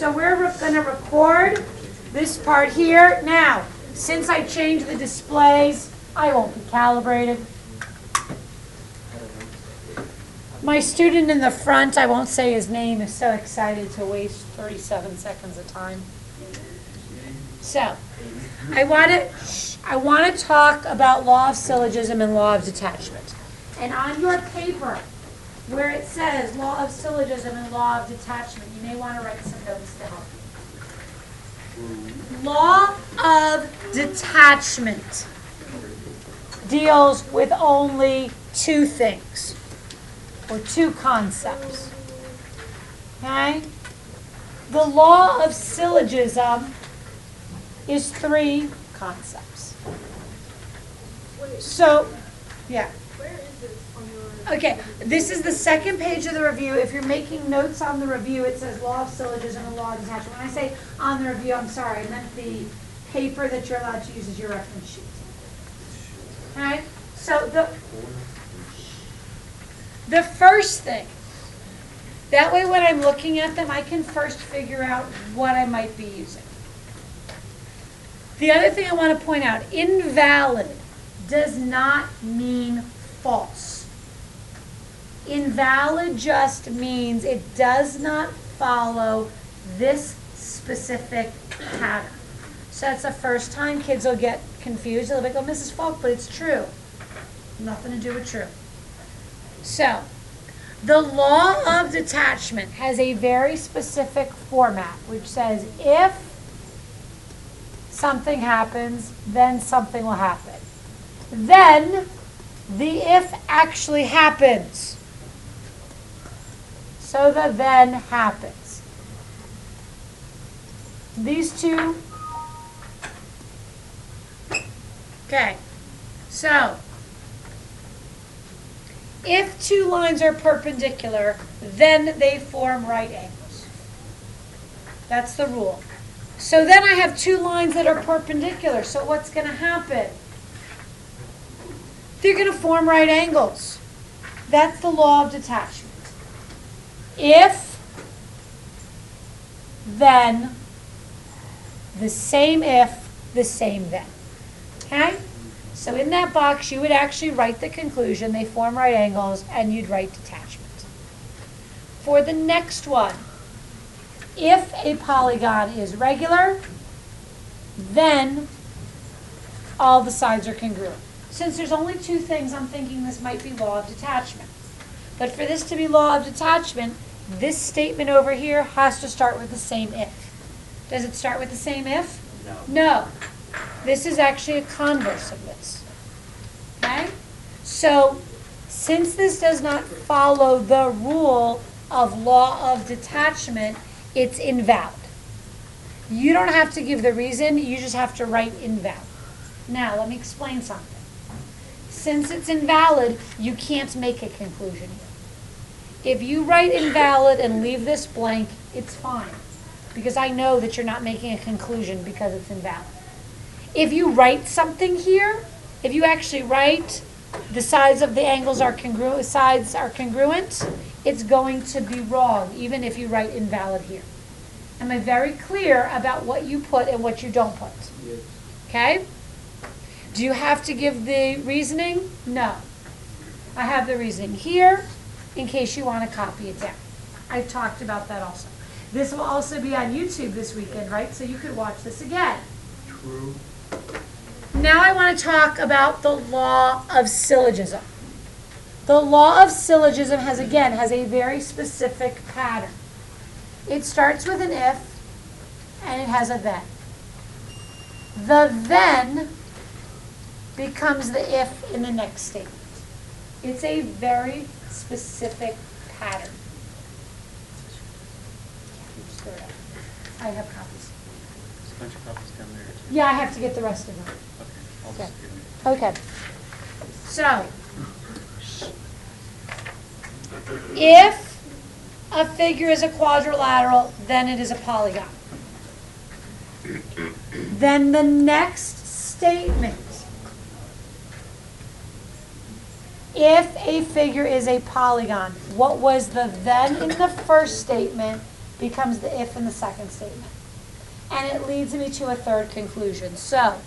so we're going to record this part here. Now, since I changed the displays, I won't be calibrated. My student in the front, I won't say his name, is so excited to waste 37 seconds of time. So, I want to talk about law of syllogism and law of detachment. And on your paper, where it says law of syllogism and law of detachment, you may want to write some notes to help you. Law of detachment deals with only two things, or two concepts. Okay? The law of syllogism is three concepts. So, yeah. Where is this on your... Okay, this is the second page of the review. If you're making notes on the review, it says law of syllogism and law of detachment. When I say on the review, I'm sorry, I meant the paper that you're allowed to use as your reference sheet. Okay? So the first thing, that way when I'm looking at them, I can first figure out what I might be using. The other thing I want to point out, invalid does not mean false. Invalid just means it does not follow this specific pattern. So that's the first time kids will get confused. They'll be like, oh, Mrs. Falk, but it's true. Nothing to do with true. So, the law of detachment has a very specific format, which says if something happens, then something will happen. Then, the if actually happens. So the then happens. These two. Okay. So, if two lines are perpendicular, then they form right angles. That's the rule. So then I have two lines that are perpendicular. So what's going to happen? They're going to form right angles. That's the law of detachment. If, then, the same if, the same then. Okay? So in that box, you would actually write the conclusion, they form right angles, and you'd write detachment. For the next one, if a polygon is regular, then all the sides are congruent. Since there's only two things, I'm thinking this might be law of detachment. But for this to be law of detachment, this statement over here has to start with the same if. Does it start with the same if? No. No. This is actually a converse of this. Okay? So, since this does not follow the rule of law of detachment, it's invalid. You don't have to give the reason, you just have to write invalid. Now, let me explain something. Since it's invalid, you can't make a conclusion here. If you write invalid and leave this blank, it's fine. Because I know that you're not making a conclusion because it's invalid. If you write something here, if you actually write the sides of the angles are congruent, it's going to be wrong, even if you write invalid here. Am I very clear about what you put and what you don't put? Yes. Okay? Do you have to give the reasoning? No. I have the reasoning here in case you want to copy it down. I've talked about that also. This will also be on YouTube this weekend, right? So you could watch this again. True. Now I want to talk about the law of syllogism. The law of syllogism has a very specific pattern. It starts with an if, and it has a then. The then becomes the if in the next statement. It's a very specific pattern. I have copies. There's a bunch of copies down there. Too. Yeah, I have to get the rest of them. Okay. I'll Okay. just give them. Okay. So, if a figure is a quadrilateral, then it is a polygon. Then the next statement, if a figure is a polygon, what was the then in the first statement, becomes the if in the second statement. And it leads me to a third conclusion. So,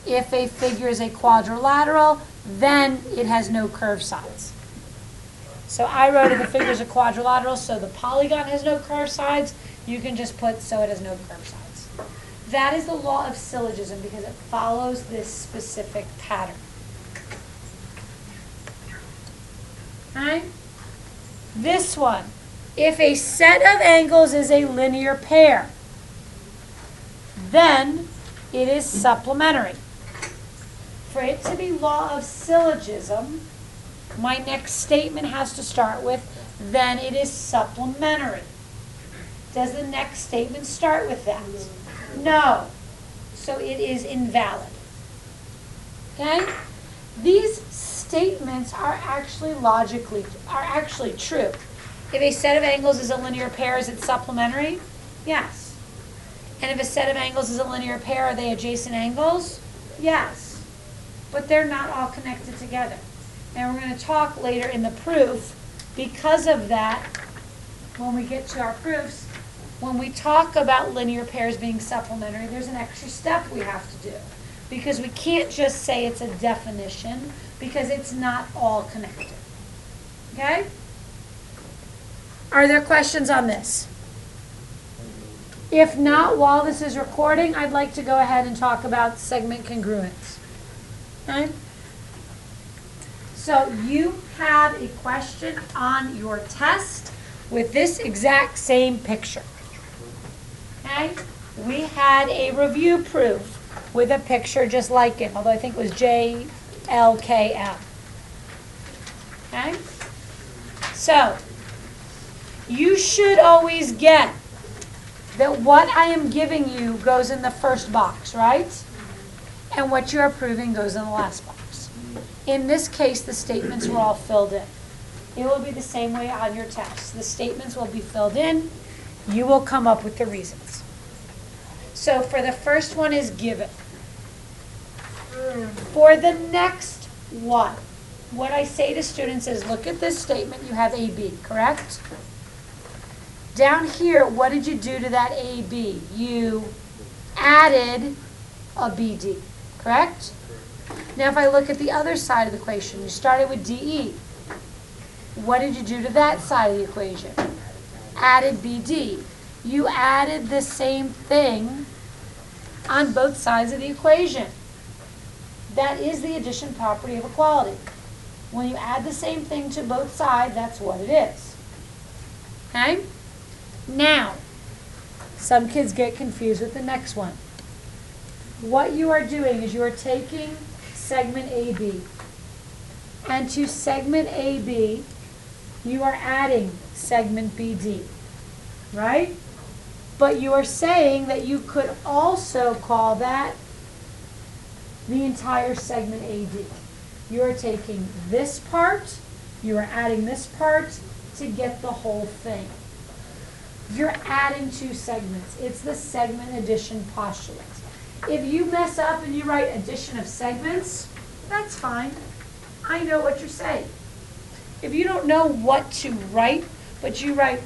if a figure is a quadrilateral, then it has no curved sides. So I wrote if a figure is a quadrilateral, so the polygon has no curved sides. You can just put so it has no curved sides. That is the law of syllogism because it follows this specific pattern. Okay? This one, if a set of angles is a linear pair, then it is supplementary. For it to be law of syllogism, my next statement has to start with, then it is supplementary. Does the next statement start with that? No. So it is invalid. Okay? These statements are actually true. If a set of angles is a linear pair, is it supplementary? Yes. And if a set of angles is a linear pair, are they adjacent angles? Yes. But they're not all connected together. And we're going to talk later in the proof, because of that, when we get to our proofs, when we talk about linear pairs being supplementary, there's an extra step we have to do. Because we can't just say it's a definition, because it's not all connected. Okay? Are there questions on this? If not, while this is recording, I'd like to go ahead and talk about segment congruence. Okay? So you have a question on your test with this exact same picture. Okay? We had a review proof with a picture just like it, although I think it was JLKM. Okay? So, you should always get that what I am giving you goes in the first box, right? And what you are proving goes in the last box. In this case, the statements were all filled in. It will be the same way on your test. The statements will be filled in. You will come up with the reasons. So for the first one is given. For the next one, what I say to students is, look at this statement. You have AB, correct? Down here, what did you do to that AB? You added a BD, correct? Now if I look at the other side of the equation, you started with DE. What did you do to that side of the equation? Added BD. You added the same thing on both sides of the equation. That is the addition property of equality. When you add the same thing to both sides, that's what it is. Okay? Now, some kids get confused with the next one. What you are doing is you are taking segment AB, and to segment AB, you are adding segment BD, right? But you are saying that you could also call that the entire segment AD. You are taking this part, you are adding this part to get the whole thing. You're adding two segments. It's the segment addition postulate. If you mess up and you write addition of segments, that's fine. I know what you're saying. If you don't know what to write, but you write,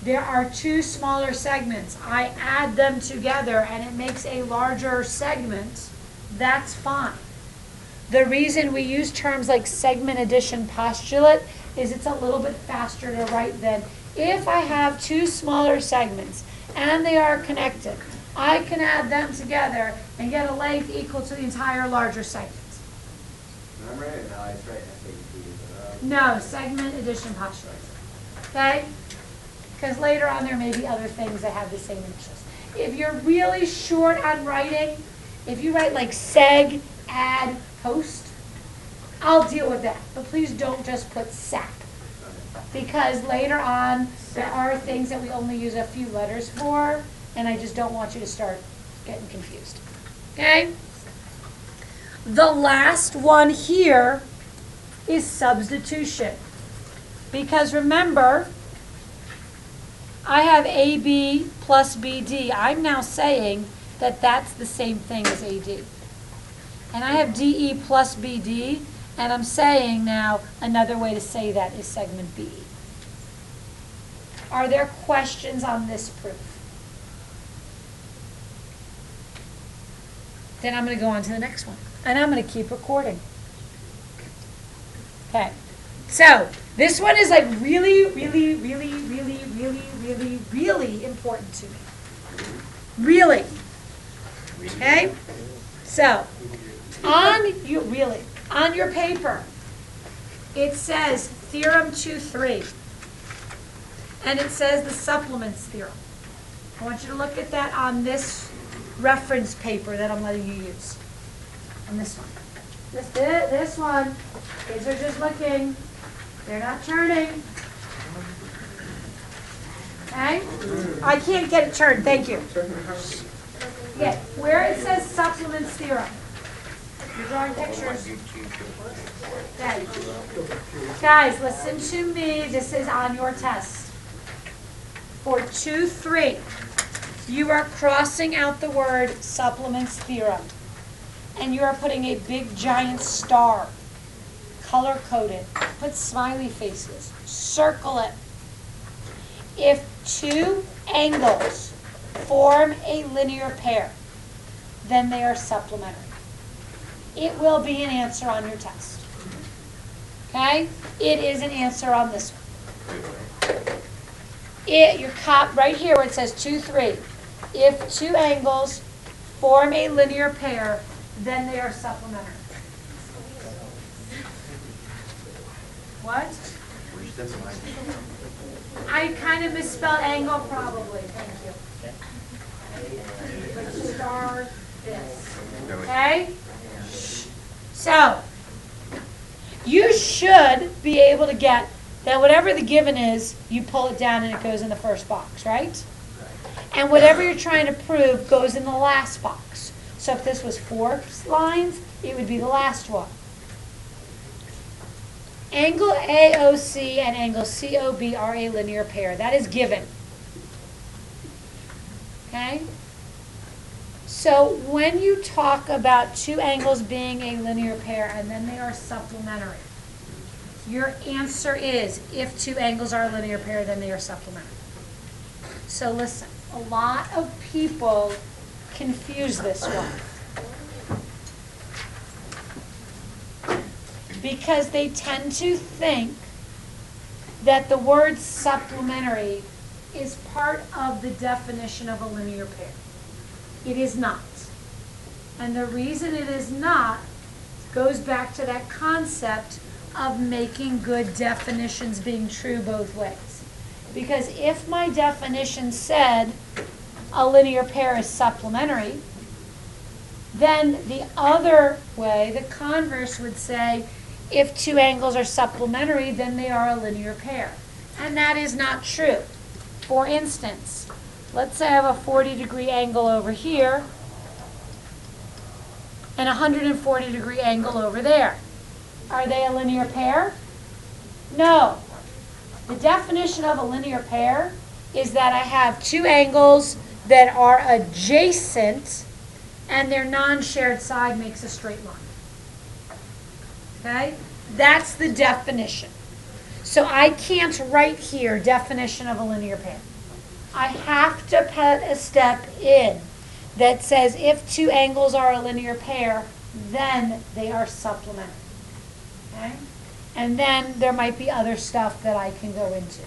there are two smaller segments, I add them together and it makes a larger segment, that's fine. The reason we use terms like segment addition postulate is it's a little bit faster to write than if I have two smaller segments and they are connected, I can add them together and get a length equal to the entire larger segment. I'm right. No, it's right. I think No, segment addition postulate. Okay? Because later on there may be other things that have the same initials. If you're really short on writing, if you write like seg, add, host, I'll deal with that. But please don't just put sap. Because later on, there are things that we only use a few letters for, and I just don't want you to start getting confused. Okay? The last one here is substitution. Because remember, I have AB plus BD. I'm now saying that that's the same thing as AD. And I have DE plus BD, and I'm saying now another way to say that is segment BE. Are there questions on this proof? Then I'm going to go on to the next one. And I'm going to keep recording. Okay. So, this one is like really, really, really, really, really, really, really important to me. Really. Okay? So, on your paper, it says Theorem 2.3. And it says the supplements theorem. I want you to look at that on this reference paper that I'm letting you use. On this one. This one. Kids are just looking. They're not turning. Okay? I can't get it turned. Thank you. Yeah, where it says supplements theorem. You're drawing pictures. Okay. Guys, listen to me. This is on your test. For 2-3, you are crossing out the word supplements theorem. And you are putting a big giant star, color-coded. Put smiley faces. Circle it. If two angles form a linear pair, then they are supplementary. It will be an answer on your test. Okay? It is an answer on this one. Your cop right here where it says 2-3. If two angles form a linear pair, then they are supplementary. What? I kind of misspelled angle probably. Thank you. But star this. Okay? So, you should be able to get that whatever the given is, you pull it down and it goes in the first box, right? And whatever you're trying to prove goes in the last box. So if this was 4 lines, it would be the last one. Angle AOC and angle COB are a linear pair. That is given. Okay? So when you talk about two angles being a linear pair and then they are supplementary, your answer is if two angles are a linear pair, then they are supplementary. So listen, a lot of people confuse this one. Because they tend to think that the word supplementary is part of the definition of a linear pair. It is not. And the reason it is not goes back to that concept of making good definitions being true both ways. Because if my definition said a linear pair is supplementary, then the other way, the converse would say, if two angles are supplementary, then they are a linear pair. And that is not true. For instance, let's say I have a 40-degree angle over here and a 140-degree angle over there. Are they a linear pair? No. The definition of a linear pair is that I have two angles that are adjacent and their non-shared side makes a straight line. Okay? That's the definition. So I can't write here definition of a linear pair. I have to put a step in that says if two angles are a linear pair, then they are supplementary. Okay? And then there might be other stuff that I can go into.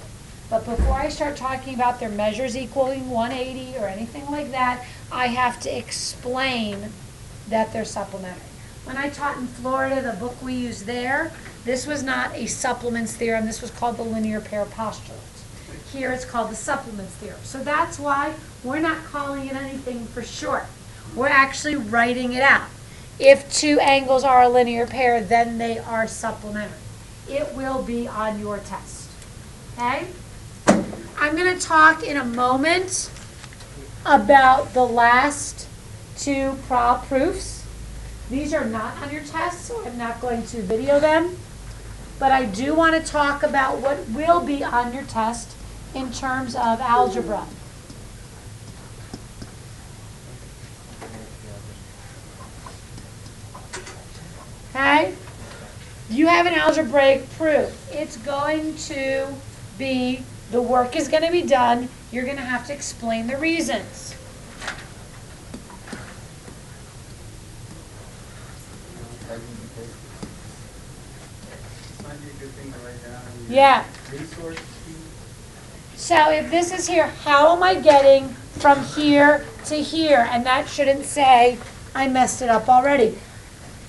But before I start talking about their measures equaling 180 or anything like that, I have to explain that they're supplementary. When I taught in Florida, the book we used there, this was not a supplements theorem. This was called the linear pair postulate. Here it's called the supplements theorem. So that's why we're not calling it anything for short. We're actually writing it out. If two angles are a linear pair, then they are supplementary. It will be on your test. Okay? I'm going to talk in a moment about the last two proofs. These are not on your test, so I'm not going to video them. But I do want to talk about what will be on your test in terms of algebra. Okay? You have an algebraic proof. It's going to be The work is going to be done. You're going to have to explain the reasons. This might be a good thing to write down. in your Yeah. Resource sheet. So if this is here, how am I getting from here to here? And that shouldn't say I messed it up already.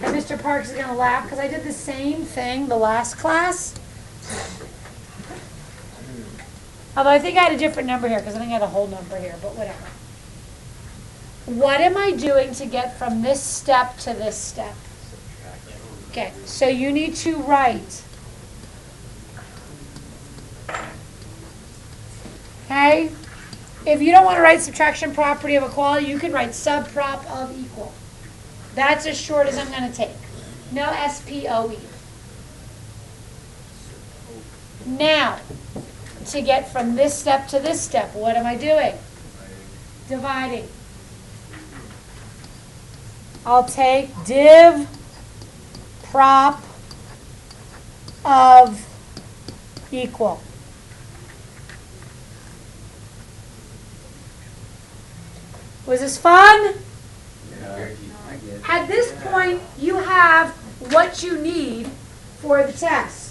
And Mr. Parks is going to laugh because I did the same thing the last class. Although I think I had a different number here because I think I had a whole number here, but whatever. What am I doing to get from this step to this step? Okay, so you need to write. Okay? If you don't want to write subtraction property of equality, you can write subprop of equal. That's as short as I'm going to take. No SPOE. Now, to get from this step to this step, what am I doing? Dividing. I'll take div prop of equal. Was this fun? At this point, you have what you need for the test.